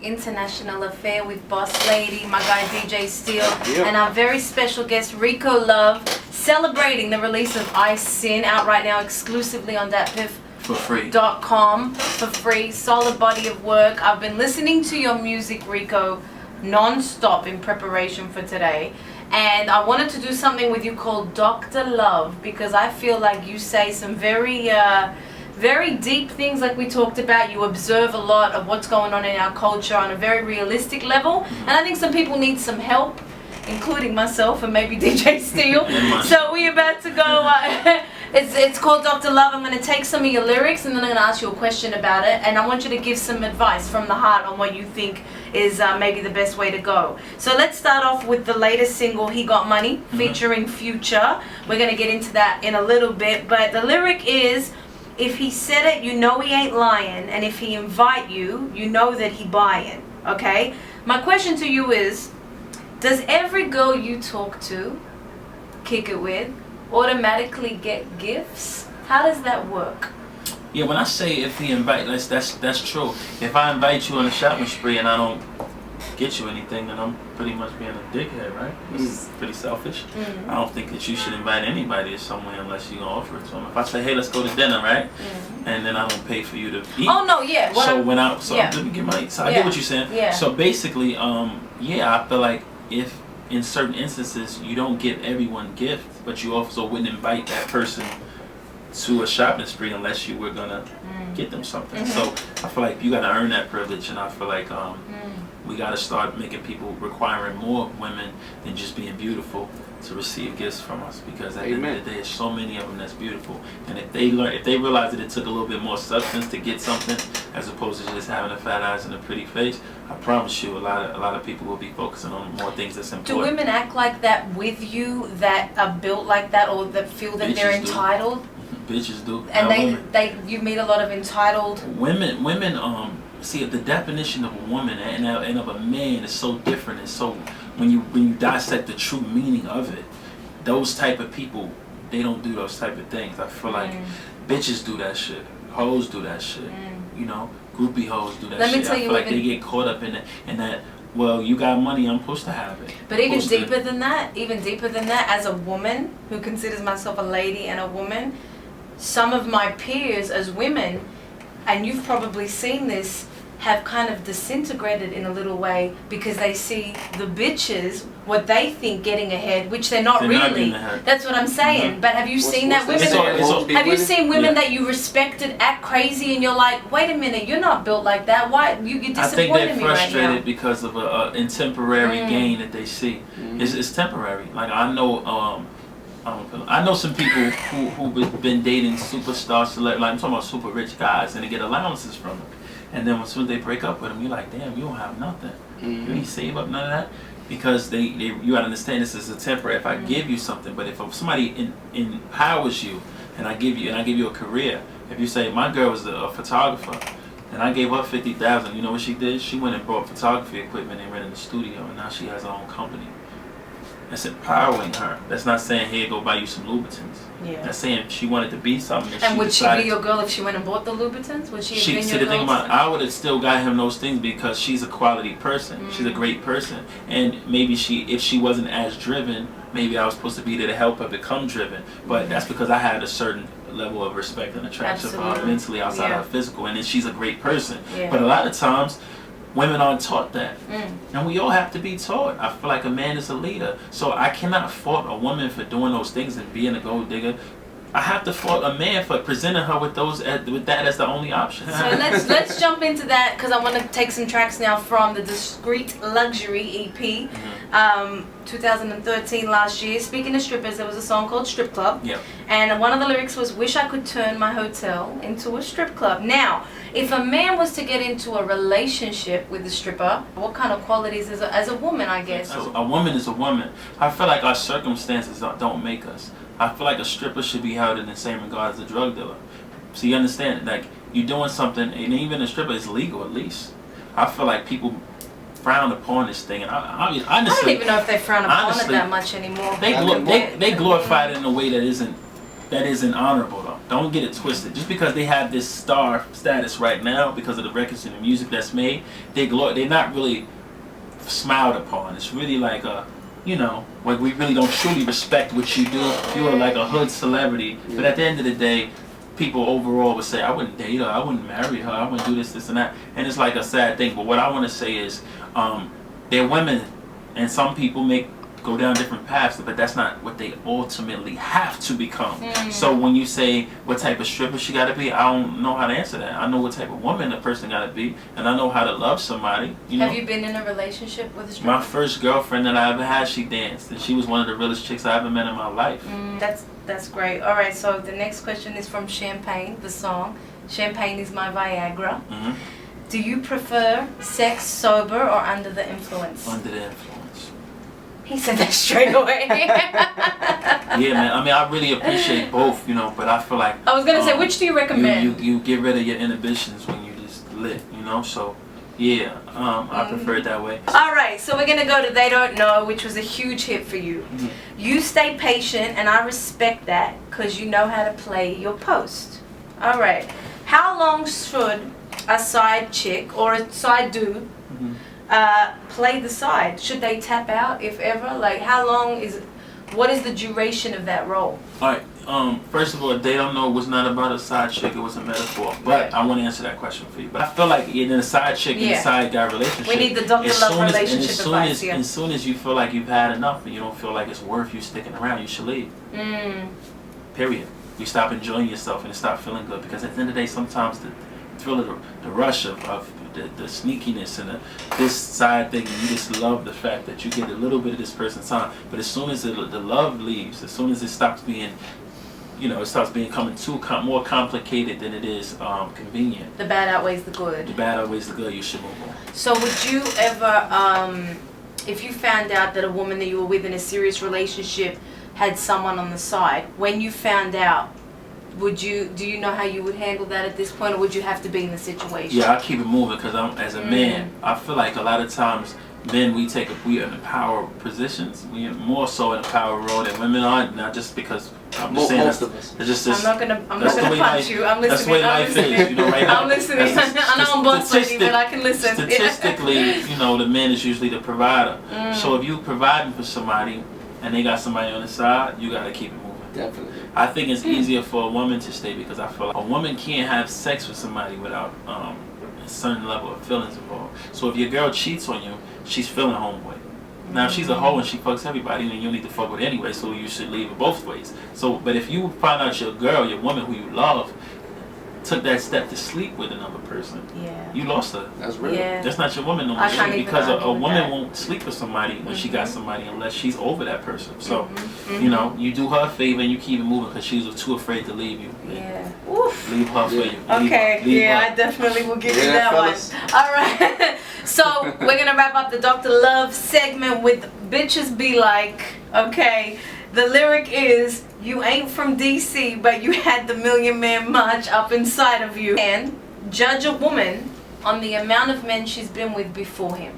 International Affair with Boss Lady, my guy DJ Steele, and our very special guest Rico Love, celebrating the release of I Sin, out right now exclusively on datpiff.com for free. Solid body of work. I've been listening to your music, Rico, non-stop in preparation for today. And I wanted to do something with you called Dr. Love, because I feel like you say some very deep things like we talked about. You observe a lot of what's going on in our culture on a very realistic level. And I think some people need some help, including myself and maybe DJ Steele. So we're about to go. It's called Dr. Love. I'm going to take some of your lyrics and then I'm going to ask you a question about it. And I want you to give some advice from the heart on what you think is maybe the best way to go. So let's start off with the latest single, He Got Money, featuring Future. We're going to get into that in a little bit. But the lyric is, if he said it, you know he ain't lying. And if he invite you, you know that he buying. Okay? My question to you is, does every girl you talk to, kick it with, automatically get gifts? How does that work? Yeah, when I say if he invite, that's true. If I invite you on a shopping spree and I don't get you anything, then I'm pretty much being a dickhead, right? This is pretty selfish. I don't think that you should invite anybody to somewhere unless you're gonna offer it to them. If I say, hey, let's go to dinner, right? And then I don't pay for you to eat. Oh no, yeah. Let me get my. So I get what you're saying. Yeah. So basically, I feel like if in certain instances you don't give everyone gifts, but you also wouldn't invite that person to a shopping spree unless you were gonna get them something. So I feel like you gotta earn that privilege, and I feel like we gotta start making people requiring more of women than just being beautiful to receive gifts from us, because at the end of the day, there's so many of them that's beautiful. And if they realize that it took a little bit more substance to get something, as opposed to just having the fat eyes and a pretty face, I promise you, a lot of people will be focusing on more things that's important. Do women act like that with you, that are built like that, or that feel that they're entitled? Bitches do. And you meet a lot of entitled women. See, the definition of a woman and of a man is so different. And so when you dissect the true meaning of it, those type of people, they don't do those type of things. I feel like bitches do that shit, hoes do that shit, you know, groupie hoes do that shit. I feel like they get caught up in that. Well, you got money, I'm supposed to have it. But even deeper than that, as a woman who considers myself a lady and a woman, some of my peers as women, and you've probably seen this, have kind of disintegrated in a little way because they see the bitches, what they think getting ahead, which they're not really. That's what I'm saying. But have you seen that women? Have you seen women that you respected act crazy, and you're like, wait a minute, you're not built like that. Why you disappointed me right now? I think they're frustrated because of a temporary gain that they see. It's temporary. Like I know some people who've been dating superstars, like I'm talking about super rich guys, and they get allowances from them. And then as soon as they break up with them, you're like, damn, you don't have nothing. You didn't save up none of that. Because you gotta understand, this is a temporary. If I give you something, but if somebody empowers you and I give you a career, if you say my girl was a photographer and I gave her $50,000, you know what she did? She went and bought photography equipment and rented a studio, and now she has her own company. That's empowering her. That's not saying, here, go buy you some Louboutins. Yeah. That's saying she wanted to be something. And would she be your girl if she went and bought the Louboutins? Would she have been your girl? I would have still got him those things because she's a quality person. She's a great person. And maybe if she wasn't as driven, maybe I was supposed to be there to help her become driven. But that's because I had a certain level of respect and attraction for her mentally outside of her physical. And then she's a great person. Yeah. But a lot of times, women aren't taught that. And we all have to be taught. I feel like a man is a leader. So I cannot fault a woman for doing those things and being a gold digger. I have to fault a man for presenting her with that as the only option. So let's jump into that, because I want to take some tracks now from the Discreet Luxury EP, 2013, last year. Speaking of strippers, there was a song called Strip Club. Yep. And one of the lyrics was, wish I could turn my hotel into a strip club. Now, if a man was to get into a relationship with a stripper, what kind of qualities as a woman, I guess? A woman is a woman. I feel like our circumstances don't make us. I feel like a stripper should be held in the same regard as a drug dealer. So you understand, like, you're doing something, and even a stripper is legal at least. I feel like people frown upon this thing, and honestly, I don't even know if they frown upon it that much anymore. They glorify it in a way that isn't honorable though. don't get it twisted. Just because they have this star status right now because of the records and the music that's made, they're not really smiled upon. It's really like a, you know, like we really don't truly respect what you do. You are like a hood celebrity, but at the end of the day, people overall would say, I wouldn't date her, I wouldn't marry her, I wouldn't do this and that. And it's like a sad thing. But what I want to say is, they're women, and some people go down different paths, but that's not what they ultimately have to become. So when you say what type of stripper she got to be, I don't know how to answer that. I know what type of woman a person got to be, and I know how to love somebody. You know? Have you been in a relationship with a stripper? My first girlfriend that I ever had, she danced, and she was one of the realest chicks I ever met in my life. That's great. All right, so the next question is from Champagne, the song. Champagne is my Viagra. Do you prefer sex sober or under the influence? Under the influence. He said that straight away. Yeah, man. I mean, I really appreciate both, you know, but I feel like I was gonna say, which do you recommend? You get rid of your inhibitions when you just lit, you know. So, yeah, I prefer it that way. All right, so we're gonna go to They Don't Know, which was a huge hit for you. You stay patient, and I respect that because you know how to play your post. All right, how long should a side chick or a side dude play the side? Should they tap out, if ever? Like, how long what is the duration of that role? All right, first of all, They Don't Know was not about a side chick, it was a metaphor. But I want to answer that question for you. But I feel like in a side chick and a side guy relationship, we need the Dr. Love relationship advice. As soon as you feel like you've had enough and you don't feel like it's worth you sticking around, you should leave. Period. You stop enjoying yourself and you stop feeling good, because at the end of the day, sometimes the thrill of the rush of the sneakiness and this side thing, and you just love the fact that you get a little bit of this person's time. But as soon as the love leaves, as soon as it stops being, you know, it starts becoming more complicated than it is convenient. The bad outweighs the good. The bad outweighs the good. You should move on. So would you ever, if you found out that a woman that you were with in a serious relationship had someone on the side, when you found out, do you know how you would handle that at this point, or would you have to be in the situation? Yeah, I keep it moving, because as a man, I feel like a lot of times men, we are in the power positions. We are more so in a power role than women are. Not just because I'm just saying most of us. It's just I'm not gonna punch you. I'm listening. That's the way life is. You know, right now. I'm listening. I know I'm boss lady, but I can listen. Statistically, you know, the man is usually the provider. So if you providing for somebody and they got somebody on the side, you gotta keep it moving. Definitely. I think it's easier for a woman to stay, because I feel like a woman can't have sex with somebody without a certain level of feelings involved. So if your girl cheats on you, she's feeling homeboy. Now if she's a hoe and she fucks everybody, then you need to fuck with her anyway, so you should leave it both ways. So, but if you find out your girl, your woman who you love, took that step to sleep with another person, you lost her. That's real. That's not your woman no more. Because a woman won't sleep with somebody when she got somebody unless she's over that person. So, you know, you do her a favor and you keep it moving, because she's too afraid to leave you. Oof. Leave her for you. Okay. Leave her. I definitely will give you that fellas. one. All right. So we're gonna wrap up the Dr. Love segment with "Bitches Be Like." Okay. The lyric is, you ain't from DC, but you had the Million Man March up inside of you. And judge a woman on the amount of men she's been with before him.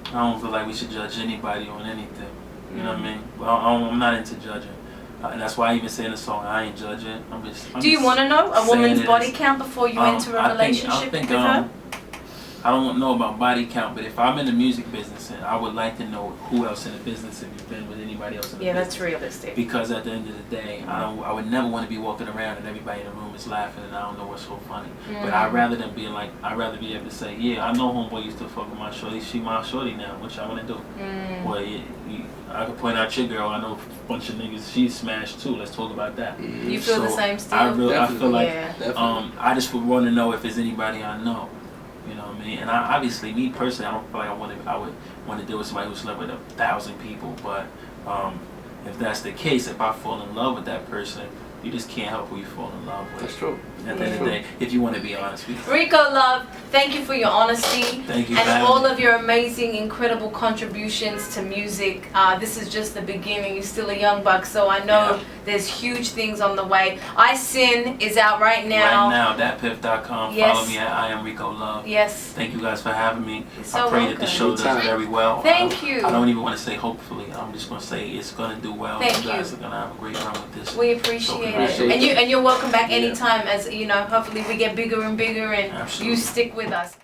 I don't feel like we should judge anybody on anything. You know what I mean? Well, I'm not into judging. And that's why I even say in the song, I ain't judging. Do you want to know a woman's body count before you enter a relationship with her? I don't know about body count, but if I'm in the music business, and I would like to know who else in the business, if you've been with anybody else in the business. Yeah, that's realistic. Because at the end of the day, I would never want to be walking around and everybody in the room is laughing and I don't know what's so funny. But I'd rather be able to say, yeah, I know homeboy used to fuck with my shorty, she my shorty now, what y'all want to do? Well, I could point out your girl, I know a bunch of niggas she smashed too, let's talk about that. You feel the same still? I feel like, I just would want to know if there's anybody I know. You know what I mean? And obviously, me personally, I don't feel like I would want to deal with somebody who's slept with 1,000 people. But if that's the case, if I fall in love with that person, you just can't help who you fall in love with. That's true. At the end of the day, if you want to be honest with you. Rico Love, thank you for your honesty. Thank you, and all of your amazing, incredible contributions to music. This is just the beginning. You're still a young buck, so I know There's huge things on the way. I Sin is out right now. Right now, thatpiff.com. Yes. Follow me at I am Rico Love. Yes. Thank you guys for having me. So I pray welcome. that the show does very well. Thank you. I don't even want to say hopefully. I'm just going to say it's going to do well. Thank you guys you. are going to have a great run with this. We appreciate So it. And you're welcome back anytime, as you know, hopefully we get bigger and bigger and Absolutely. you stick with us.